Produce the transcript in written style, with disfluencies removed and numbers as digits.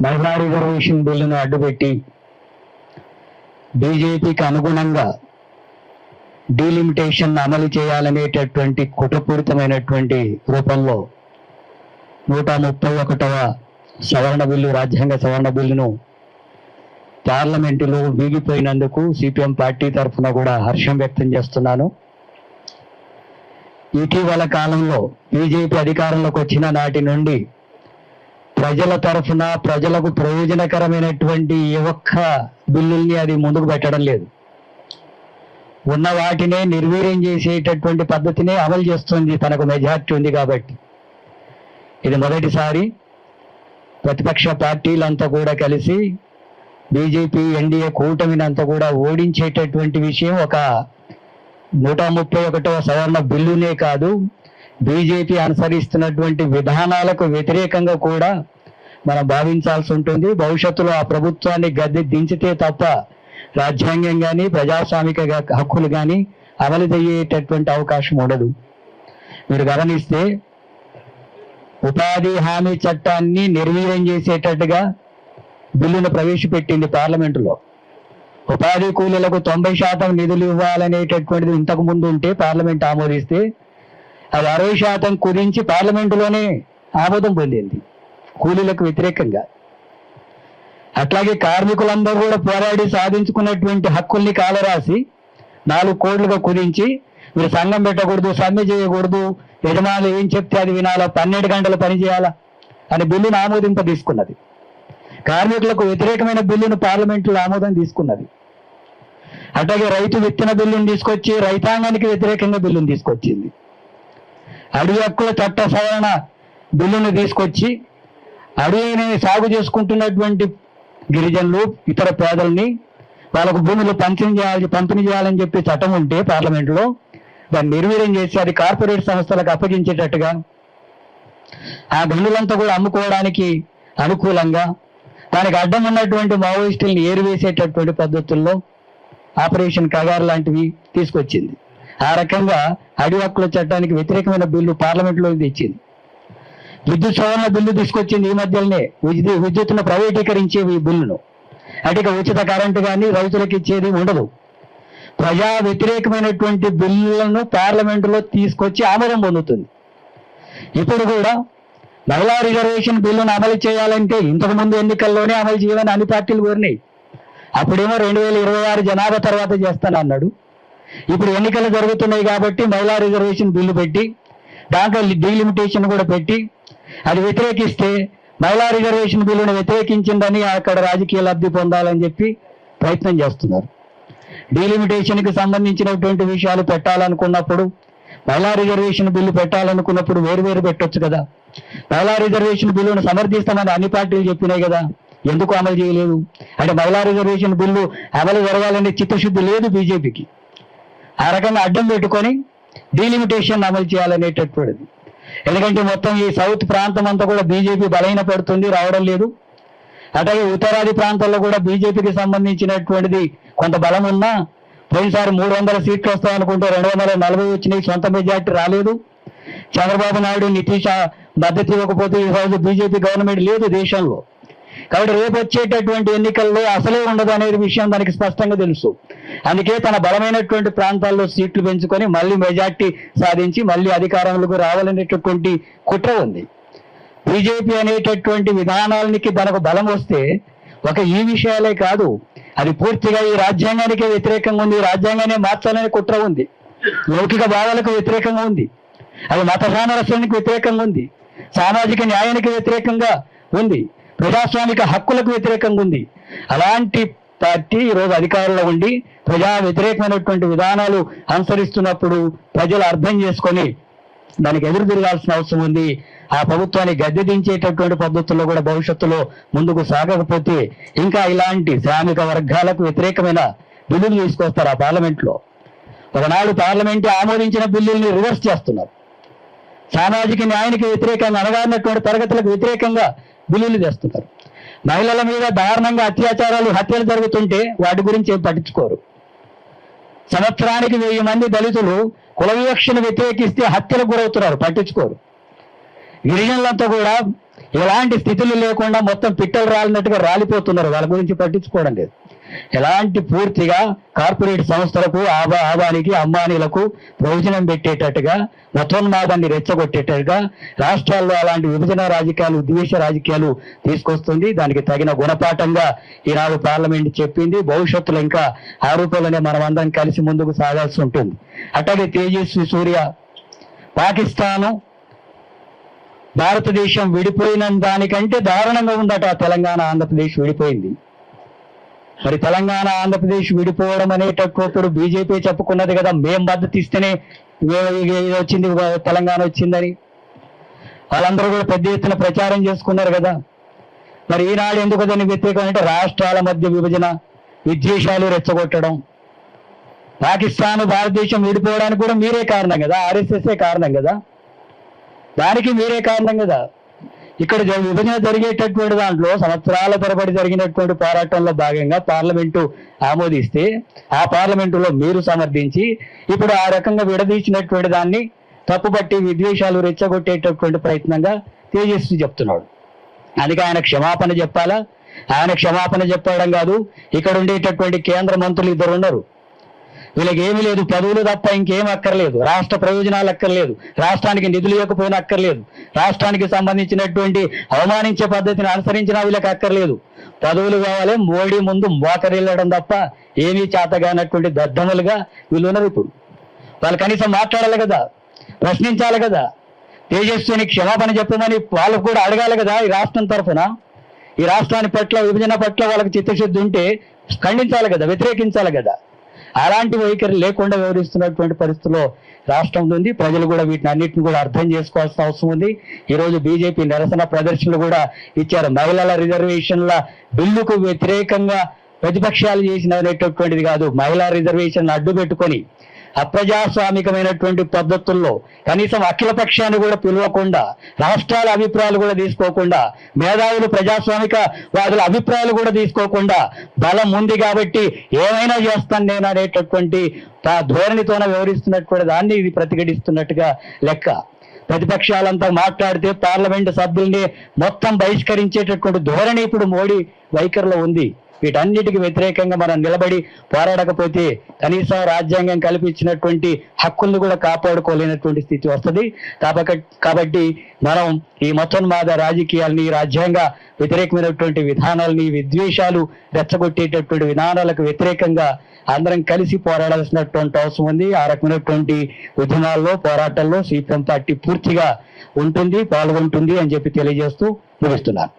మహిళా రిజర్వేషన్ బిల్లును అడ్డుపెట్టి బీజేపీకి అనుగుణంగా డీలిమిటేషన్ అమలు చేయాలనేటటువంటి కుట్రపూరితమైనటువంటి రూపంలో 131వ సవరణ బిల్లు, రాజ్యాంగ సవరణ బిల్లును పార్లమెంటులో వీగిపోయినందుకు సిపిఎం పార్టీ తరఫున కూడా హర్షం వ్యక్తం చేస్తున్నాను. ఇటీవల కాలంలో బీజేపీ అధికారంలోకి వచ్చిన నాటి నుండి ప్రజల తరఫున ప్రజలకు ప్రయోజనకరమైనటువంటి ఏ ఒక్క బిల్లుల్ని అది ముందుకు పెట్టడం లేదు. ఉన్న వాటినే నిర్వీర్యం చేసేటటువంటి పద్ధతినే అమలు చేస్తుంది, తనకు మెజార్టీ ఉంది కాబట్టి. ఇది మొదటిసారి ప్రతిపక్ష పార్టీలంతా కూడా కలిసి బీజేపీ ఎన్డీఏ కూటమిని అంతా కూడా ఓడించేటటువంటి విషయం ఒక 131వ సవరణ బిల్లునే కాదు, బీజేపీ అనుసరిస్తున్నటువంటి విధానాలకు వ్యతిరేకంగా కూడా మనం భావించాల్సి ఉంటుంది. భవిష్యత్తులో ఆ ప్రభుత్వాన్ని గద్దె దించితే తప్ప రాజ్యాంగం కానీ ప్రజాస్వామిక హక్కులు కానీ అమలు అయ్యేటటువంటి అవకాశం ఉండదు. మీరు గమనిస్తే ఉపాధి హామీ చట్టాన్ని నిర్వీర్యం చేసేటట్టుగా బిల్లును ప్రవేశపెట్టింది పార్లమెంటులో. ఉపాధి కూలీలకు 90% నిధులు ఇవ్వాలనేటటువంటిది ఇంతకు ముందు ఉంటే పార్లమెంట్ ఆమోదిస్తే అది 60% కుదించి పార్లమెంటులోనే ఆమోదం పొందింది కూలీలకు వ్యతిరేకంగా. అట్లాగే కార్మికులందరూ కూడా పోరాడి సాధించుకున్నటువంటి హక్కుల్ని కాలరాసి 4 కోట్లుగా కుదించి మీరు సంఘం పెట్టకూడదు, సమ్మె చేయకూడదు, యజమానులు ఏం చెప్తే అది వినాలా, 12 గంటలు పని చేయాలా అని బిల్లును ఆమోదింప తీసుకున్నది. కార్మికులకు వ్యతిరేకమైన బిల్లును పార్లమెంటులో ఆమోదం తీసుకున్నది. అట్లాగే రైతు విత్తన బిల్లును తీసుకొచ్చి రైతాంగానికి వ్యతిరేకంగా బిల్లును తీసుకొచ్చింది. అడవి హక్కుల చట్ట సవరణ బిల్లును తీసుకొచ్చి అడవిని సాగు చేసుకుంటున్నటువంటి గిరిజనులు, ఇతర పేదల్ని వాళ్ళకు భూములు పంపిణీ చేయాలని చెప్పి చట్టం ఉంటే పార్లమెంటులో దాన్ని నిర్వీర్యం చేసి అది కార్పొరేట్ సంస్థలకు అప్పగించేటట్టుగా, ఆ గనులంతా కూడా అమ్ముకోవడానికి అనుకూలంగా దానికి అడ్డం ఉన్నటువంటి మావోయిస్టుల్ని ఏరివేసేటటువంటి పద్ధతుల్లో ఆపరేషన్ కగారు లాంటివి తీసుకొచ్చింది. ఆ రకంగా అడవి హక్కుల చట్టానికి వ్యతిరేకమైన బిల్లు పార్లమెంట్లో తెచ్చింది. విద్యుత్ సవరణ బిల్లు తీసుకొచ్చింది ఈ మధ్యలోనే, విద్యుత్తును ప్రైవేటీకరించే ఈ బిల్లును. అంటే ఇక ఉచిత కరెంటు కానీ రైతులకు ఇచ్చేది ఉండదు. ప్రజా వ్యతిరేకమైనటువంటి బిల్లులను పార్లమెంటులో తీసుకొచ్చి ఆమోదం పొందుతుంది. ఇప్పుడు కూడా మహిళా రిజర్వేషన్ బిల్లును అమలు చేయాలంటే ఇంతకుముందు ఎన్నికల్లోనే అమలు చేయాలని అన్ని పార్టీలు కోరినాయి. అప్పుడేమో 2026 జనాభా తర్వాత చేస్తానన్నాడు. ఇప్పుడు ఎన్నికలు జరుగుతున్నాయి కాబట్టి మహిళా రిజర్వేషన్ బిల్లు పెట్టి దాంట్లో డీలిమిటేషన్ కూడా పెట్టి అది వ్యతిరేకిస్తే మహిళా రిజర్వేషన్ బిల్లును వ్యతిరేకించిందని అక్కడ రాజకీయ లబ్ధి పొందాలని చెప్పి ప్రయత్నం చేస్తున్నారు. డీలిమిటేషన్కి సంబంధించినటువంటి విషయాలు పెట్టాలనుకున్నప్పుడు, మహిళా రిజర్వేషన్ బిల్లు పెట్టాలనుకున్నప్పుడు వేరు పెట్టొచ్చు కదా. మహిళా రిజర్వేషన్ బిల్లును సమర్థిస్తామని అన్ని పార్టీలు చెప్పినాయి కదా, ఎందుకు అమలు చేయలేదు? అంటే మహిళా రిజర్వేషన్ బిల్లు అమలు జరగాలనే చిత్తశుద్ధి లేదు బీజేపీకి. ఆ రకంగా అడ్డం పెట్టుకొని డీలిమిటేషన్ అమలు చేయాలనేటటువంటిది. ఎందుకంటే మొత్తం ఈ సౌత్ ప్రాంతం అంతా కూడా బీజేపీ బలహీనపడుతుంది, రావడం లేదు. అట్లాగే ఉత్తరాది ప్రాంతాల్లో కూడా బీజేపీకి సంబంధించినటువంటిది కొంత బలం ఉన్నా, పోయినసారి 300 సీట్లు వస్తాయనుకుంటే 240 వచ్చినాయి, సొంత మెజార్టీ రాలేదు. చంద్రబాబు నాయుడు, నితీష్ మద్దతు ఇవ్వకపోతే ఈరోజు బీజేపీ గవర్నమెంట్ లేదు దేశంలో. కాబట్టి రేపు వచ్చేటటువంటి ఎన్నికల్లో అసలే ఉండదు అనేది విషయం దానికి స్పష్టంగా తెలుసు. అందుకే తన బలమైనటువంటి ప్రాంతాల్లో సీట్లు పెంచుకొని మళ్ళీ మెజార్టీ సాధించి మళ్ళీ అధికారంలోకి రావాలనేటటువంటి కుట్ర ఉంది. బీజేపీ అనేటటువంటి విధానాలకి తనకు బలం వస్తే ఒక ఈ విషయాలే కాదు, అది పూర్తిగా ఈ రాజ్యాంగానికే వ్యతిరేకంగా ఉంది. రాజ్యాంగాన్ని మార్చాలనే కుట్ర ఉంది, లౌకిక భావాలకు వ్యతిరేకంగా ఉంది, అది మత సామరస్యానికి వ్యతిరేకంగా ఉంది, సామాజిక న్యాయానికి వ్యతిరేకంగా ఉంది, ప్రజాస్వామిక హక్కులకు వ్యతిరేకంగా ఉంది. అలాంటి పార్టీ ఈరోజు అధికారంలో ఉండి ప్రజా వ్యతిరేకమైనటువంటి విధానాలు అనుసరిస్తున్నప్పుడు ప్రజలు అర్థం చేసుకొని దానికి ఎదురు తిరగాల్సిన అవసరం ఉంది. ఆ ప్రభుత్వాన్ని గద్దె దించేటటువంటి పద్ధతుల్లో కూడా భవిష్యత్తులో ముందుకు సాగకపోతే ఇంకా ఇలాంటి శ్రామిక వర్గాలకు వ్యతిరేకమైన బిల్లులు తీసుకొస్తారు ఆ పార్లమెంట్లో. ఒకనాడు పార్లమెంట్ ఆమోదించిన బిల్లుల్ని రివర్స్ చేస్తున్నారు. సామాజిక న్యాయానికి వ్యతిరేకంగా, అణగారినటువంటి తరగతులకు వ్యతిరేకంగా బిల్లులు తెస్తున్నారు. మహిళల మీద దారుణంగా అత్యాచారాలు, హత్యలు జరుగుతుంటే వాటి గురించి ఏం పట్టించుకోరు. సంవత్సరానికి 1000 మంది దళితులు కుల వివక్షను వ్యతిరేకిస్తే హత్యలకు గురవుతున్నారు, పట్టించుకోరు. గిరిజనులంతా కూడా ఎలాంటి స్థితులు లేకుండా మొత్తం పిట్టలు రాలినట్టుగా రాలిపోతున్నారు. వాళ్ళ గురించి పట్టించుకోవడం లేదు. ఎలాంటి పూర్తిగా కార్పొరేట్ సంస్థలకు ఆబానికి అంబానీలకు ప్రయోజనం పెట్టేటట్టుగా మతోన్మాదాన్ని రెచ్చగొట్టేటట్టుగా రాష్ట్రాల్లో అలాంటి విభజన రాజకీయాలు, ద్వేష రాజకీయాలు తీసుకొస్తుంది. దానికి తగిన గుణపాఠంగా ఈనాడు పార్లమెంట్ చెప్పింది. భవిష్యత్తులో ఇంకా ఆరోపణలనే మనం అందరం కలిసి ముందుకు సాగాల్సి ఉంటుంది. అట్లాగే తేజస్వి సూర్య, పాకిస్తాను భారతదేశం విడిపోయిన దానికంటే దారుణంగా ఉందట తెలంగాణ ఆంధ్రప్రదేశ్ విడిపోయింది. మరి తెలంగాణ ఆంధ్రప్రదేశ్ విడిపోవడం అనేటప్పుడు బీజేపీ చెప్పుకున్నది కదా, మేం మద్దతు ఇస్తేనే వచ్చింది తెలంగాణ వచ్చిందని. వాళ్ళందరూ కూడా పెద్ద ఎత్తున ప్రచారం చేసుకున్నారు కదా. మరి ఈనాడు ఎందుకు దాన్ని వ్యతిరేకం అంటే రాష్ట్రాల మధ్య విభజన, విద్వేషాలు రెచ్చగొట్టడం. పాకిస్తాన్ భారతదేశం విడిపోవడానికి కూడా మీరే కారణం కదా, ఆర్ఎస్ఎస్ఏ కారణం కదా, దానికి మీరే కారణం కదా. ఇక్కడ విభజన జరిగేటటువంటి దాంట్లో సంవత్సరాల తరబడి జరిగినటువంటి పోరాటంలో భాగంగా పార్లమెంటు ఆమోదిస్తే ఆ పార్లమెంటులో మీరు సమర్థించి ఇప్పుడు ఆ రకంగా విడదీసినటువంటి దాన్ని తప్పుపట్టి విద్వేషాలు రెచ్చగొట్టేటటువంటి ప్రయత్నంగా తేజస్వి చెప్తున్నాడు. అందుకే ఆయన క్షమాపణ చెప్పాలా? ఆయన క్షమాపణ చెప్పడం కాదు, ఇక్కడ ఉండేటటువంటి కేంద్ర మంత్రులు 2 ఉన్నారు. వీళ్ళకి ఏమీ లేదు, పదవులు తప్ప ఇంకేం అక్కర్లేదు, రాష్ట్ర ప్రయోజనాలు అక్కర్లేదు, రాష్ట్రానికి నిధులు ఇవ్వకపోయినా అక్కర్లేదు, రాష్ట్రానికి సంబంధించినటువంటి అవమానించే పద్ధతిని అనుసరించినా వీళ్ళకి అక్కర్లేదు. పదవులు కావాలి, మోడీ ముందు మోకరిల్లడం తప్ప ఏమీ చేతగానటువంటి దద్దములుగా వీళ్ళు ఉన్నారు. ఇప్పుడు వాళ్ళు కనీసం మాట్లాడాలి కదా, ప్రశ్నించాలి కదా, తేజస్విని క్షమాపణ చెప్పమని వాళ్ళకు కూడా అడగాలి కదా. ఈ రాష్ట్రం తరఫున, ఈ రాష్ట్రాన్ని పట్ల, విభజన పట్ల వాళ్ళకి చిత్తశుద్ధి ఉంటే ఖండించాలి కదా, వ్యతిరేకించాలి కదా. అలాంటి వైఖరి లేకుండా వ్యవహరిస్తున్నటువంటి పరిస్థితుల్లో రాష్ట్రం ఉంది. ప్రజలు కూడా వీటిని అన్నింటిని కూడా అర్థం చేసుకోవాల్సిన అవసరం ఉంది. ఈరోజు బీజేపీ నిరసన ప్రదర్శనలు కూడా ఇచ్చారు. మహిళల రిజర్వేషన్ల బిల్లుకు వ్యతిరేకంగా ప్రతిపక్షాలు చేసినటువంటిది కాదు, మహిళా రిజర్వేషన్ అడ్డు పెట్టుకొని అప్రజాస్వామికమైనటువంటి పద్ధతుల్లో కనీసం అఖిల పక్షాన్ని కూడా పిలవకుండా, రాష్ట్రాల అభిప్రాయాలు కూడా తీసుకోకుండా, మేధావులు ప్రజాస్వామిక వాదుల అభిప్రాయాలు కూడా తీసుకోకుండా బలం ఉంది కాబట్టి ఏమైనా చేస్తాను నేను అనేటటువంటి ధోరణితోనే వ్యవహరిస్తున్నటువంటి దాన్ని ఇది ప్రతిఘటిస్తున్నట్టుగా లెక్క. ప్రతిపక్షాలంతా మాట్లాడితే పార్లమెంటు సభ్యుల్ని మొత్తం బహిష్కరించేటటువంటి ధోరణి ఇప్పుడు మోడీ వైఖరిలో ఉంది. వీటన్నిటికి వ్యతిరేకంగా మనం నిలబడి పోరాడకపోతే కనీసం రాజ్యాంగం కల్పించినటువంటి హక్కులను కూడా కాపాడుకోలేనటువంటి స్థితి వస్తుంది. కాబట్టి మనం ఈ మతోన్మాద రాజకీయాలని, రాజ్యాంగ వ్యతిరేకమైనటువంటి విధానాలని, విద్వేషాలు రెచ్చగొట్టేటటువంటి విధానాలకు వ్యతిరేకంగా అందరం కలిసి పోరాడాల్సినటువంటి అవసరం ఉంది. ఆ రకమైనటువంటి ఉద్యమాల్లో, పోరాటాల్లో సిపిఎం పార్టీ పూర్తిగా ఉంటుంది, పాల్గొంటుంది అని చెప్పి తెలియజేస్తూ ముగిస్తున్నాను.